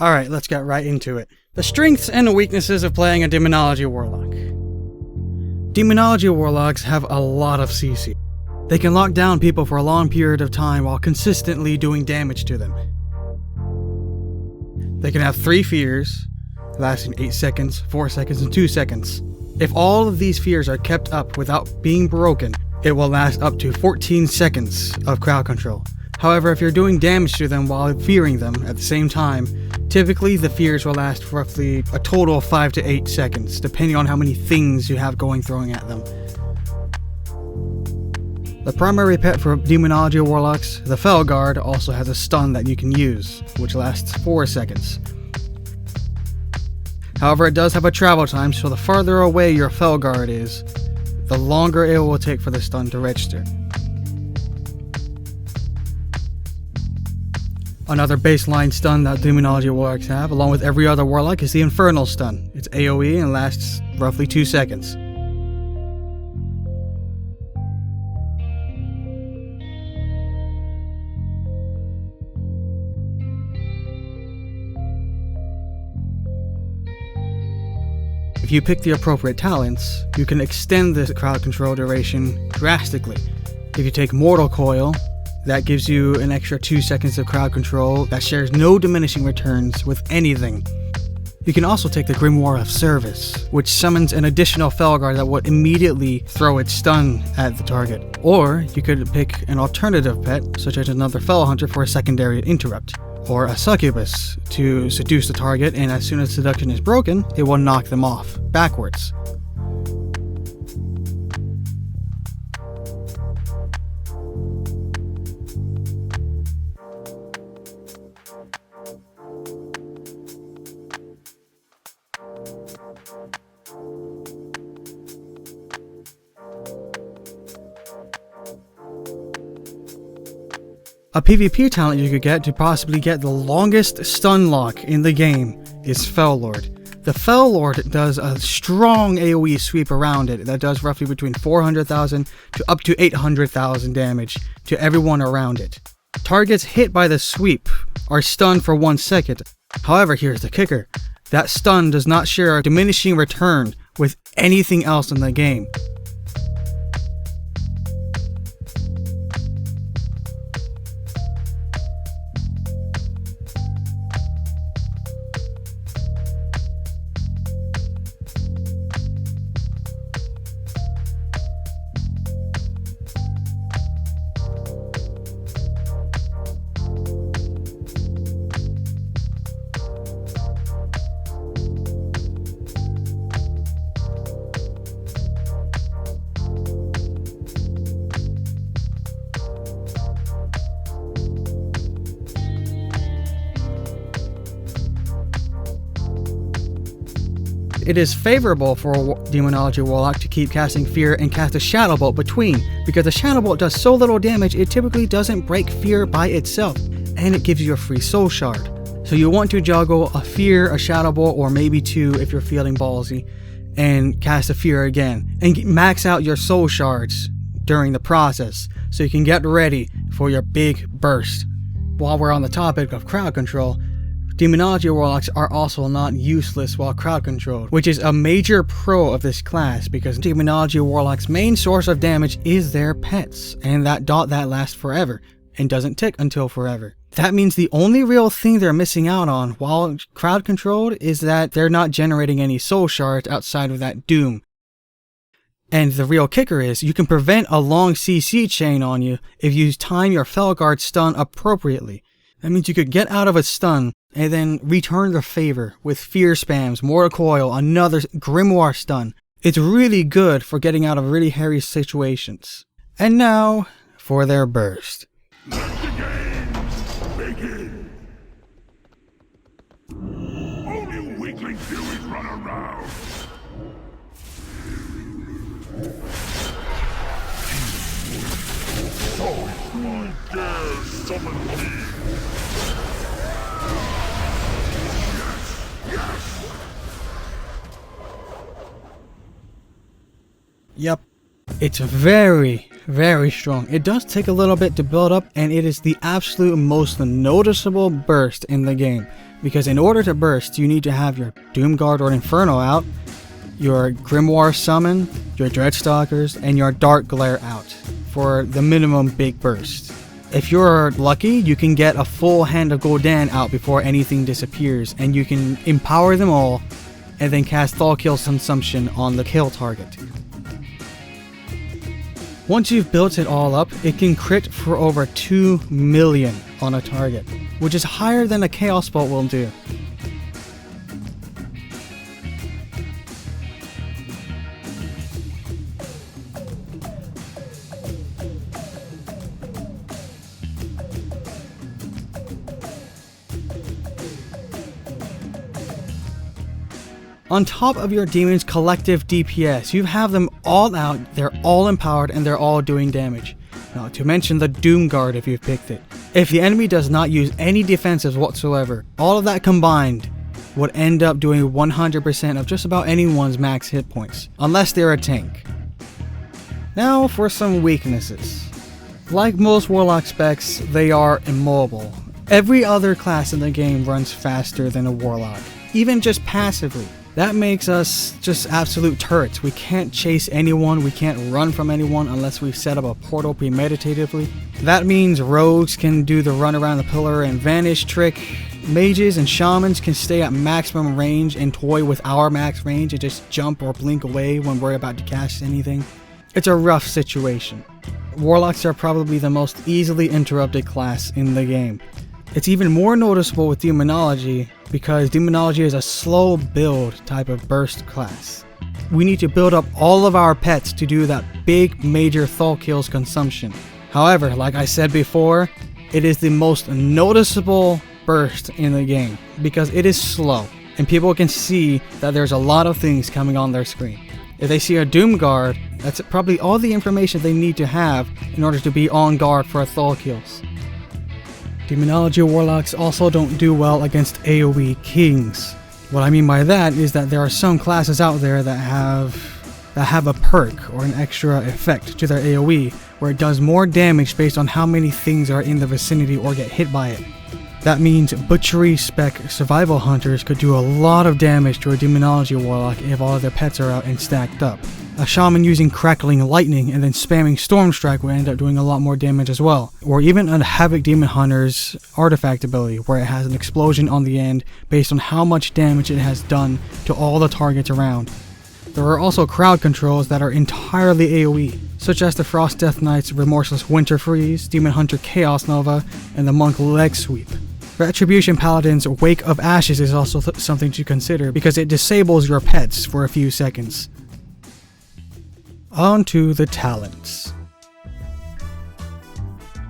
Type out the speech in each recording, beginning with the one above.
Alright, let's get right into it. The strengths and weaknesses of playing a Demonology Warlock. Demonology Warlocks have a lot of CC. They can lock down people for a long period of time while consistently doing damage to them. They can have 3 fears, lasting 8 seconds, 4 seconds, and 2 seconds. If all of these fears are kept up without being broken, it will last up to 14 seconds of crowd control. However, if you're doing damage to them while fearing them at the same time, typically the fears will last roughly a total of 5 to 8 seconds, depending on how many things you have throwing at them. The primary pet for Demonology Warlocks, the Felguard, also has a stun that you can use, which lasts 4 seconds. However, it does have a travel time, so the farther away your Felguard is, the longer it will take for the stun to register. Another baseline stun that Demonology Warlocks have, along with every other Warlock, is the Infernal Stun. It's AoE and lasts roughly 2 seconds. If you pick the appropriate talents, you can extend the crowd control duration drastically. If you take Mortal Coil, that gives you an extra 2 seconds of crowd control that shares no diminishing returns with anything. You can also take the Grimoire of Service, which summons an additional Felguard that would immediately throw its stun at the target. Or you could pick an alternative pet, such as another Fel Hunter for a secondary interrupt, or a Succubus to seduce the target, and as soon as seduction is broken, it will knock them off backwards. A PvP talent you could get to possibly get the longest stun lock in the game is Fel Lord. The Fel Lord does a strong AoE sweep around it that does roughly between 400,000 to up to 800,000 damage to everyone around it. Targets hit by the sweep are stunned for 1 second. However, here's the kicker. That stun does not share a diminishing return with anything else in the game. It is favorable for a Demonology Warlock to keep casting Fear and cast a Shadow Bolt between, because the Shadow Bolt does so little damage it typically doesn't break Fear by itself, and it gives you a free Soul Shard. So you want to juggle a Fear, a Shadow Bolt, or maybe 2 if you're feeling ballsy, and cast a Fear again, and max out your Soul Shards during the process, so you can get ready for your big burst. While we're on the topic of crowd control, Demonology Warlocks are also not useless while crowd controlled, which is a major pro of this class because Demonology Warlock's main source of damage is their pets, and that dot that lasts forever, and doesn't tick until forever. That means the only real thing they're missing out on while crowd controlled is that they're not generating any soul shards outside of that doom. And the real kicker is, you can prevent a long CC chain on you if you time your Felguard stun appropriately. That means you could get out of a stun and then return the favor with fear spams, Mortal Coil, another Grimoire stun. It's really good for getting out of really hairy situations. And now, for their burst. Let the games begin! Only weakling furies run around! So who dares summon me? Yep, it's very, very strong. It does take a little bit to build up, and it is the absolute most noticeable burst in the game. because in order to burst, you need to have your Doomguard or Inferno out, your Grimoire Summon, your Dreadstalkers, and your Dark Glare out for the minimum big burst. If you're lucky, you can get a full Hand of Gul'dan out before anything disappears, and you can empower them all, and then cast Thal'Kiel's Consumption on the kill target. Once you've built it all up, it can crit for over 2 million on a target, which is higher than a Chaos Bolt will do. On top of your demon's collective DPS, you have them all out, they're all empowered, and they're all doing damage. Not to mention the Doomguard if you've picked it. If the enemy does not use any defensives whatsoever, all of that combined would end up doing 100% of just about anyone's max hit points, unless they're a tank. Now for some weaknesses. Like most Warlock specs, they are immobile. Every other class in the game runs faster than a Warlock, even just passively. That makes us just absolute turrets. We can't chase anyone, we can't run from anyone unless we've set up a portal premeditatively. That means rogues can do the run around the pillar and vanish trick. Mages and shamans can stay at maximum range and toy with our max range and just jump or blink away when we're about to cast anything. It's a rough situation. Warlocks are probably the most easily interrupted class in the game. It's even more noticeable with Demonology because Demonology is a slow build type of burst class. We need to build up all of our pets to do that big major Thal'Kiel's Consumption. However, like I said before, it is the most noticeable burst in the game because it is slow and people can see that there's a lot of things coming on their screen. If they see a Doomguard, that's probably all the information they need to have in order to be on guard for a Thal'Kiel's. Demonology Warlocks also don't do well against AoE Kings. What I mean by that is that there are some classes out there that have a perk or an extra effect to their AoE where it does more damage based on how many things are in the vicinity or get hit by it. That means butchery spec survival hunters could do a lot of damage to a Demonology Warlock if all of their pets are out and stacked up. A shaman using crackling lightning and then spamming storm strike will end up doing a lot more damage as well. Or even a Havoc Demon Hunter's artifact ability where it has an explosion on the end based on how much damage it has done to all the targets around. There are also crowd controls that are entirely AoE, such as the Frost Death Knight's Remorseless Winter Freeze, Demon Hunter Chaos Nova, and the Monk Leg Sweep. Retribution Paladin's Wake of Ashes is also something to consider because it disables your pets for a few seconds. On to the talents.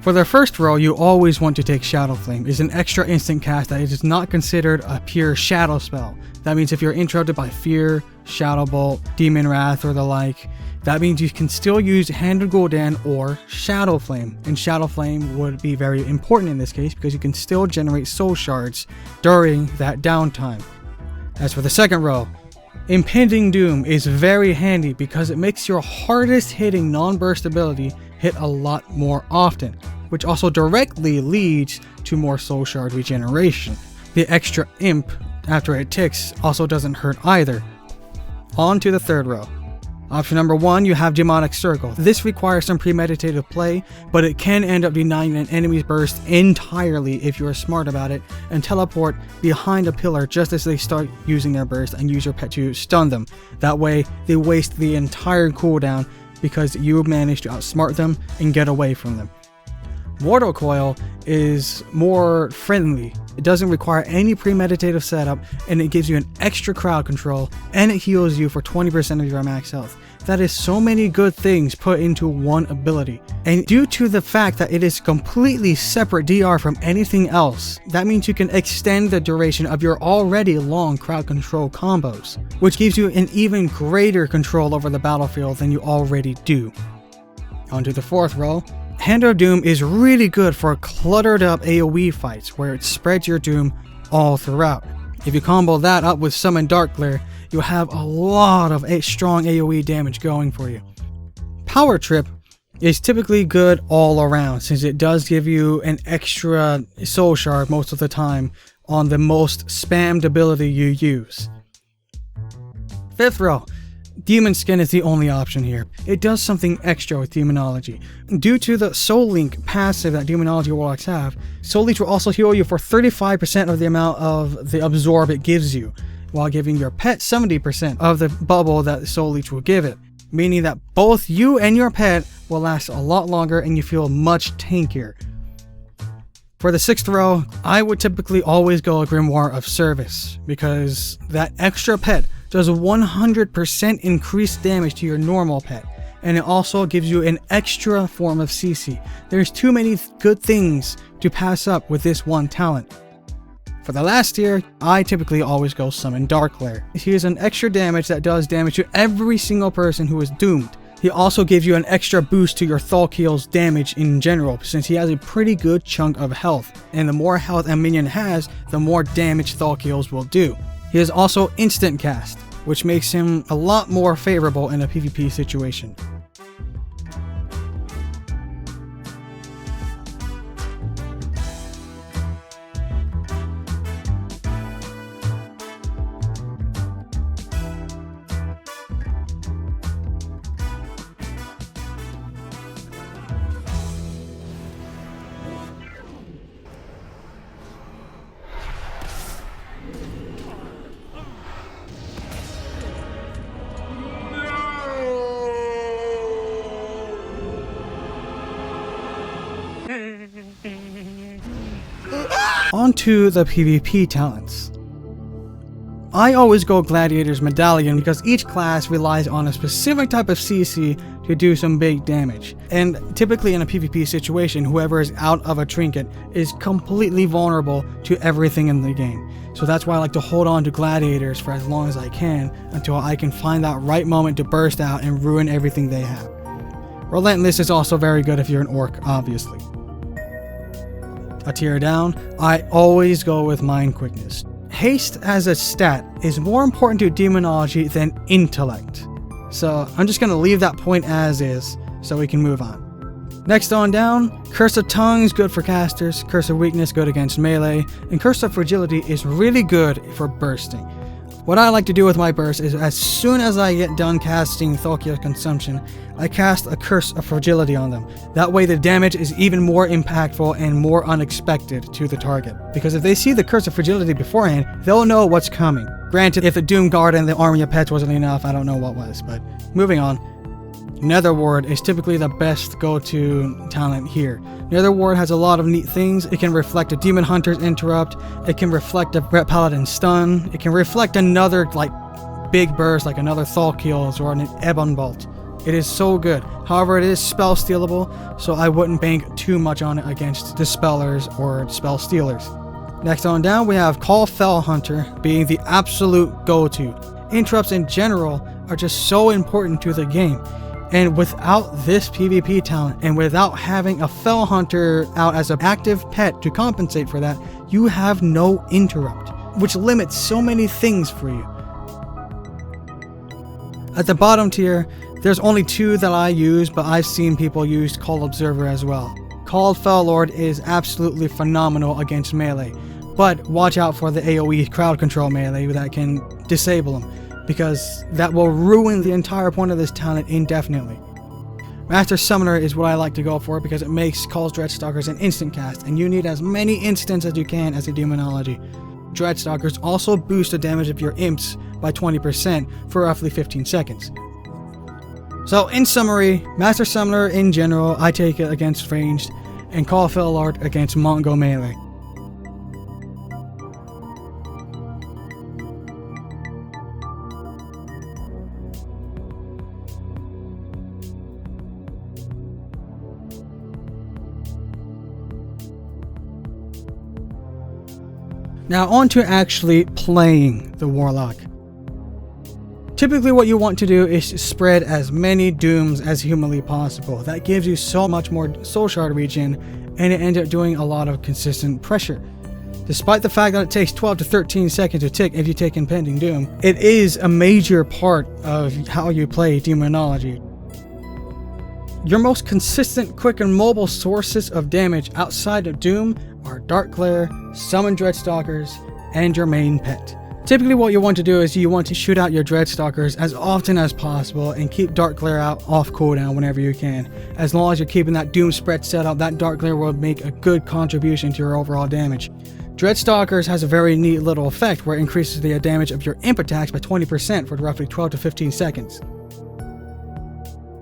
For the first row, you always want to take Shadow Flame. It's an extra instant cast that is not considered a pure shadow spell. That means if you're interrupted by Fear, Shadow Bolt, Demon Wrath, or the like, that means you can still use Hand of Gul'dan or Shadow Flame. And Shadow Flame would be very important in this case because you can still generate soul shards during that downtime. As for the second row, Impending Doom is very handy because it makes your hardest hitting non-burst ability hit a lot more often, which also directly leads to more soul shard regeneration. The extra imp after it ticks also doesn't hurt either. On to the third row. Option number 1, you have Demonic Circle. This requires some premeditated play, but it can end up denying an enemy's burst entirely if you are smart about it, and teleport behind a pillar just as they start using their burst and use your pet to stun them. That way, they waste the entire cooldown because you managed to outsmart them and get away from them. Mortal Coil is more friendly. It doesn't require any premeditative setup, and it gives you an extra crowd control, and it heals you for 20% of your max health. That is so many good things put into one ability. And due to the fact that it is completely separate DR from anything else, that means you can extend the duration of your already long crowd control combos, which gives you an even greater control over the battlefield than you already do. On to the fourth row. Hand of Doom is really good for cluttered up AoE fights where it spreads your doom all throughout. If you combo that up with Summon Dark Glare, you'll have a lot of strong AoE damage going for you. Power Trip is typically good all around since it does give you an extra soul shard most of the time on the most spammed ability you use. 5th row. Demon Skin is the only option here. It does something extra with Demonology. Due to the Soul Link passive that Demonology Warlocks have, Soul Leech will also heal you for 35% of the amount of the Absorb it gives you, while giving your pet 70% of the bubble that Soul Leech will give it, meaning that both you and your pet will last a lot longer and you feel much tankier. For the 6th row, I would typically always go a Grimoire of Service, because that extra pet does 100% increased damage to your normal pet, and it also gives you an extra form of CC. There's too many good things to pass up with this one talent. For the last tier, I typically always go Summon Darklair. He is an extra damage that does damage to every single person who is doomed. He also gives you an extra boost to your Thalkiel's damage in general, since he has a pretty good chunk of health, and the more health a minion has, the more damage Thalkiel's will do. He is also instant cast, which makes him a lot more favorable in a PvP situation. On to the PvP talents. I always go Gladiator's Medallion because each class relies on a specific type of CC to do some big damage. And typically in a PvP situation, whoever is out of a trinket is completely vulnerable to everything in the game. So that's why I like to hold on to Gladiators for as long as I can until I can find that right moment to burst out and ruin everything they have. Relentless is also very good if you're an Orc, obviously. A tier down, I always go with Mind Quickness. Haste as a stat is more important to Demonology than Intellect. So I'm just going to leave that point as is so we can move on. Next on down, Curse of Tongues good for casters, Curse of Weakness good against melee, and Curse of Fragility is really good for bursting. What I like to do with my burst is as soon as I get done casting Thalkiel's Consumption, I cast a Curse of Fragility on them. That way the damage is even more impactful and more unexpected to the target. Because if they see the Curse of Fragility beforehand, they'll know what's coming. Granted, if the Doom Guard and the Army of Pets wasn't enough, I don't know what was, but moving on. Nether Ward is typically the best go-to talent here. Nether Ward has a lot of neat things. It can reflect a Demon Hunter's Interrupt, it can reflect a Ret Paladin's Stun, it can reflect another big burst like another Thalkiel's or an Ebon Bolt. It is so good. However, it is spell stealable, so I wouldn't bank too much on it against Dispellers or Spell Stealers. Next on down, we have Call Fel Hunter being the absolute go-to. Interrupts in general are just so important to the game. And without this PvP talent, and without having a Fel Hunter out as an active pet to compensate for that, you have no interrupt, which limits so many things for you. At the bottom tier, there's only two that I use, but I've seen people use Call Observer as well. Called Fel Lord is absolutely phenomenal against melee, but watch out for the AoE crowd control melee that can disable them, because that will ruin the entire point of this talent indefinitely. Master Summoner is what I like to go for because it makes Call's Dreadstalkers an instant cast, and you need as many instants as you can as a Demonology. Dreadstalkers also boost the damage of your Imps by 20% for roughly 15 seconds. So in summary, Master Summoner in general, I take it against ranged, and Call Fel Lord against Mongo melee. Now on to actually playing the Warlock. Typically what you want to do is spread as many dooms as humanly possible. That gives you so much more soul shard regen, and it ends up doing a lot of consistent pressure. Despite the fact that it takes 12 to 13 seconds to tick if you take Impending Doom, it is a major part of how you play Demonology. Your most consistent, quick, and mobile sources of damage outside of Doom are Dark Glare, Summon Dreadstalkers, and your main pet. Typically what you want to do is you want to shoot out your Dreadstalkers as often as possible and keep Dark Glare out off cooldown whenever you can. As long as you're keeping that Doom spread set up, that Dark Glare will make a good contribution to your overall damage. Dreadstalkers has a very neat little effect where it increases the damage of your imp attacks by 20% for roughly 12 to 15 seconds.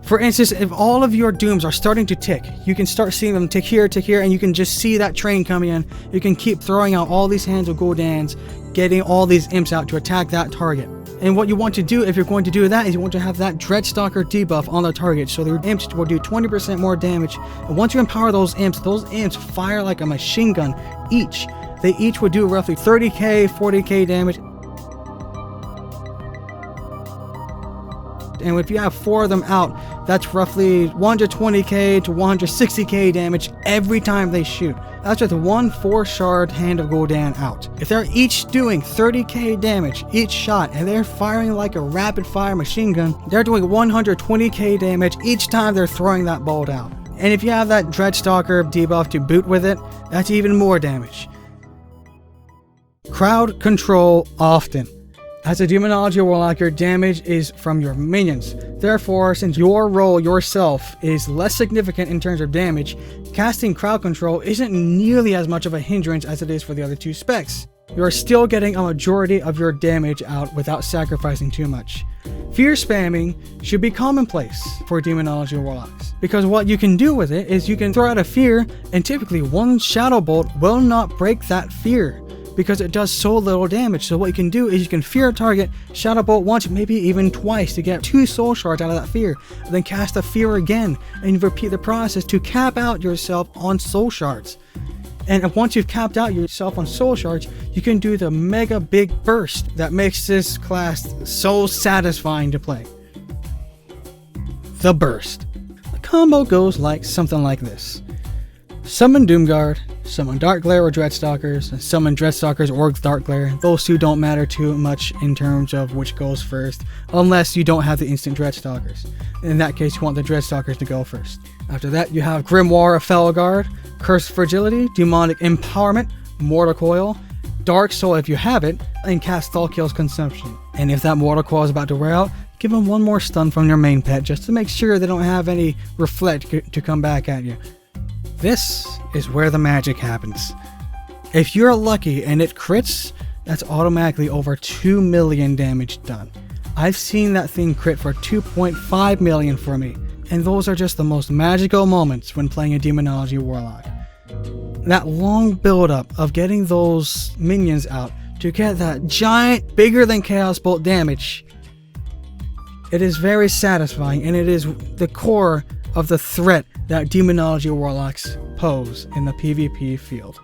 For instance, if all of your dooms are starting to tick, you can start seeing them tick here, and you can just see that train coming in. You can keep throwing out all these hands of Goldans, getting all these imps out to attack that target. And what you want to do if you're going to do that is you want to have that Dreadstalker debuff on the target, so your imps will do 20% more damage. And once you empower those imps fire like a machine gun each. They each would do roughly 30k, 40k damage. And if you have 4 of them out, that's roughly 120k to 160k damage every time they shoot. That's with one 4-shard hand of Gul'dan out. If they're each doing 30k damage each shot and they're firing like a rapid fire machine gun, they're doing 120k damage each time they're throwing that bolt out. And if you have that Dreadstalker debuff to boot with it, that's even more damage. Crowd control often. As a Demonology Warlock, your damage is from your minions. Therefore, since your role yourself is less significant in terms of damage, casting crowd control isn't nearly as much of a hindrance as it is for the other 2 specs. You are still getting a majority of your damage out without sacrificing too much. Fear spamming should be commonplace for Demonology Warlocks, because what you can do with it is you can throw out a fear, and typically one Shadow Bolt will not break that fear, because it does so little damage. So what you can do is you can fear a target, Shadow Bolt once, maybe even twice to get 2 soul shards out of that fear, and then cast a fear again, and you repeat the process to cap out yourself on soul shards. And once you've capped out yourself on soul shards, you can do the mega big burst that makes this class so satisfying to play. The burst. The combo goes like something like this. Summon Doomguard, summon Dark Glare or Dreadstalkers, and summon Dreadstalkers or Dark Glare. Those 2 don't matter too much in terms of which goes first, unless you don't have the instant Dreadstalkers. In that case, you want the Dreadstalkers to go first. After that, you have Grimoire of Felguard, Cursed Fragility, Demonic Empowerment, Mortal Coil, Dark Soul if you have it, and cast Thalkiel's Consumption. And if that Mortal Coil is about to wear out, give them one more stun from your main pet just to make sure they don't have any reflect to come back at you. This is where the magic happens. If you're lucky and it crits, that's automatically over 2 million damage done. I've seen that thing crit for 2.5 million for me, and those are just the most magical moments when playing a Demonology Warlock. That long build-up of getting those minions out to get that giant, bigger than Chaos Bolt damage, it is very satisfying, and it is the core of the threat that Demonology Warlocks pose in the PvP field.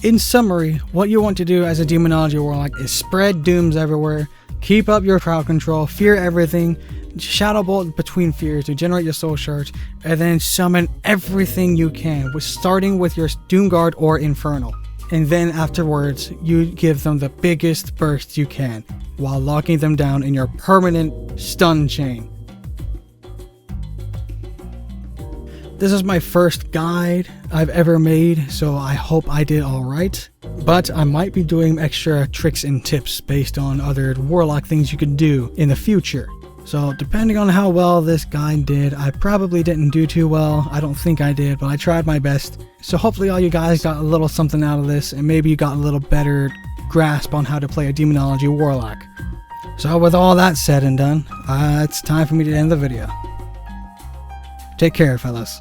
In summary, what you want to do as a Demonology Warlock is spread dooms everywhere, keep up your crowd control, fear everything, Shadow Bolt between fears to generate your soul shards, and then summon everything you can, starting with your Doomguard or Infernal. And then afterwards, you give them the biggest burst you can, while locking them down in your permanent stun chain. This is my first guide I've ever made, so I hope I did alright. But I might be doing extra tricks and tips based on other Warlock things you could do in the future. So depending on how well this guide did, I probably didn't do too well. I don't think I did, but I tried my best. So hopefully all you guys got a little something out of this, and maybe you got a little better grasp on how to play a Demonology Warlock. So with all that said and done, it's time for me to end the video. Take care, fellas.